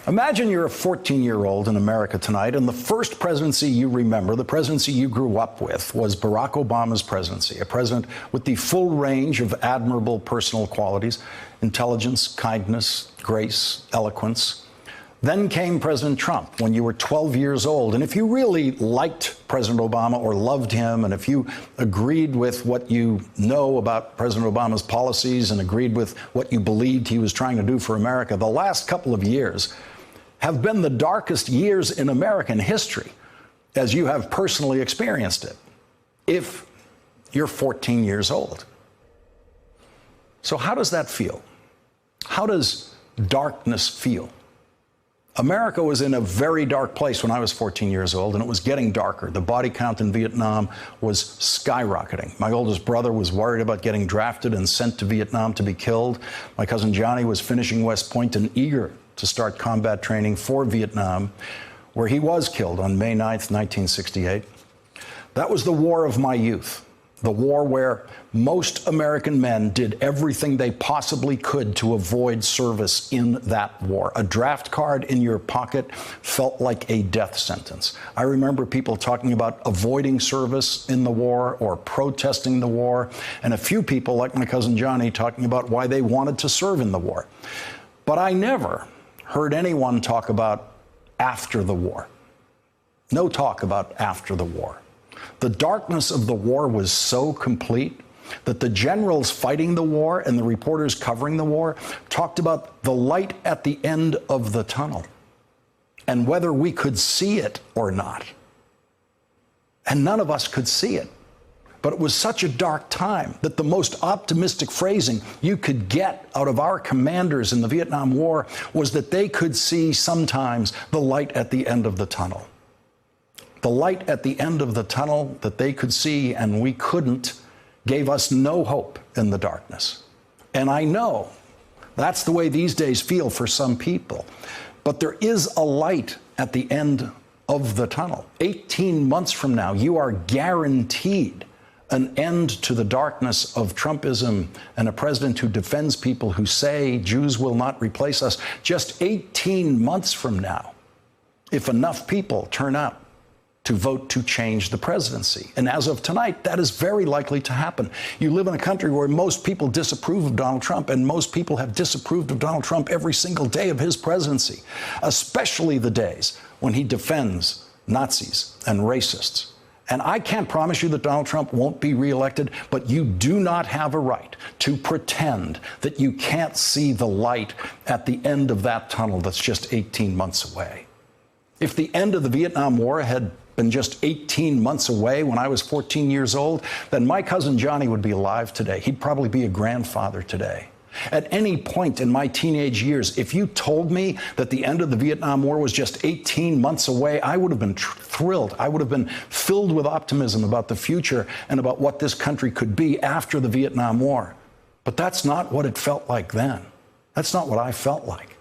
Imagine you're a 14-year-old in America tonight, and the first presidency you remember, the presidency you grew up with, was Barack Obama's presidency, a president with the full range of admirable personal qualities: intelligence, kindness, grace, eloquence. Then came President Trump when you were 12 years old. And if you really liked President Obama or loved him, and if you agreed with what you know about President Obama's policies and agreed with what you believed he was trying to do for America, the last couple of years have been the darkest years in American history, as you have personally experienced it, if you're 14 years old. So how does that feel? How does darkness feel? America was in a very dark place when I was 14 years old, and it was getting darker. The body count in Vietnam was skyrocketing. My oldest brother was worried about getting drafted and sent to Vietnam to be killed. My cousin Johnny was finishing West Point and eager to start combat training for Vietnam, where he was killed on May 9th, 1968. That was the war of my youth, the war where most American men did everything they possibly could to avoid service in that war. A draft card in your pocket felt like a death sentence. I remember people talking about avoiding service in the war or protesting the war, and a few people, like my cousin Johnny, talking about why they wanted to serve in the war. But I never heard anyone talk about after the war. No talk about after the war. The darkness of the war was so complete that the generals fighting the war and the reporters covering the war talked about the light at the end of the tunnel and whether we could see it or not. And none of us could see it. But it was such a dark time that the most optimistic phrasing you could get out of our commanders in the Vietnam War was that they could see sometimes the light at the end of the tunnel. The light at the end of the tunnel that they could see and we couldn't gave us no hope in the darkness. And I know that's the way these days feel for some people. But there is a light at the end of the tunnel. 18 months from now, you are guaranteed an end to the darkness of Trumpism and a president who defends people who say Jews will not replace us. Just 18 months from now, if enough people turn out to vote to change the presidency. And as of tonight, that is very likely to happen. You live in a country where most people disapprove of Donald Trump, and most people have disapproved of Donald Trump every single day of his presidency, especially the days when he defends Nazis and racists. And I can't promise you that Donald Trump won't be reelected, but you do not have a right to pretend that you can't see the light at the end of that tunnel that's just 18 months away. If the end of the Vietnam War had been just 18 months away when I was 14 years old, then my cousin Johnny would be alive today. He'd probably be a grandfather today. At any point in my teenage years, if you told me that the end of the Vietnam War was just 18 months away, I would have been thrilled. I would have been filled with optimism about the future and about what this country could be after the Vietnam War. But that's not what it felt like then. That's not what I felt like.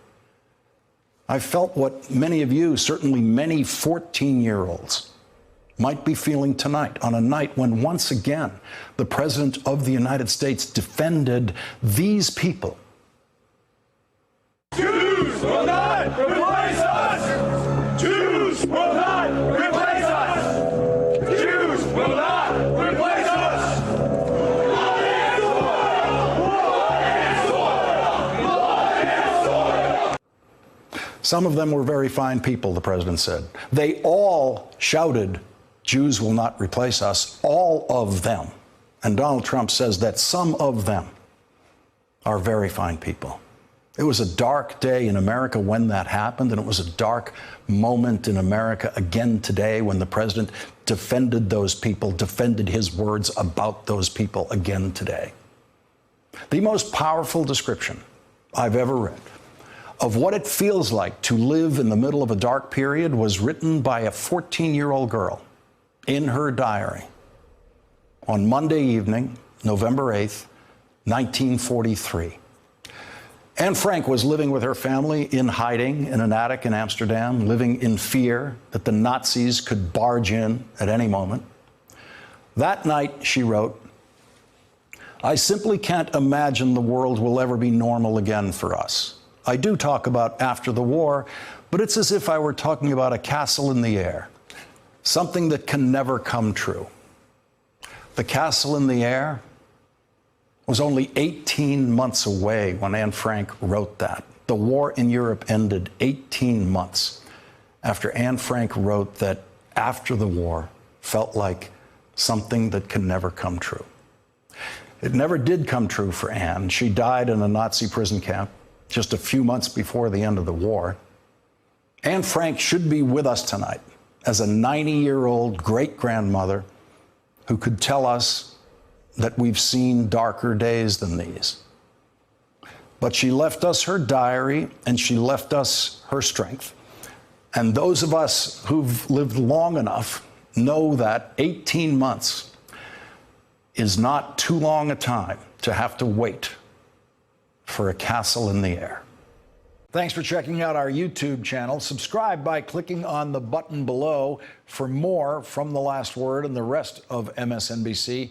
I felt what many of you, certainly many 14-year-olds, might be feeling tonight, on a night when once again the President of the United States defended these people. Jews will not replace us! Jews will not replace us! Jews will not replace us! Blood and soil! Blood and soil! Some of them were very fine people, the president said. They all shouted, "Jews will not replace us," all of them. And Donald Trump says that some of them are very fine people. It was a dark day in America when that happened, and it was a dark moment in America again today when the president defended those people, defended his words about those people again today. The most powerful description I've ever read of what it feels like to live in the middle of a dark period was written by a 14-year-old girl in her diary on Monday evening, November 8th, 1943. Anne Frank was living with her family in hiding in an attic in Amsterdam, living in fear that the Nazis could barge in at any moment. That night, she wrote, "I simply can't imagine the world will ever be normal again for us. I do talk about after the war, but it's as if I were talking about a castle in the air, something that can never come true. The castle in the air was only 18 months away when Anne Frank wrote that. The war in Europe ended 18 months after Anne Frank wrote that after the war felt like something that can never come true. It never did come true for Anne. She died in a Nazi prison camp just a few months before the end of the war. Anne Frank should be with us tonight as a 90-year-old great-grandmother who could tell us that we've seen darker days than these. But she left us her diary, and she left us her strength. And those of us who've lived long enough know that 18 months is not too long a time to have to wait for a castle in the air. Thanks for checking out our YouTube channel. Subscribe by clicking on the button below for more from The Last Word and the rest of MSNBC.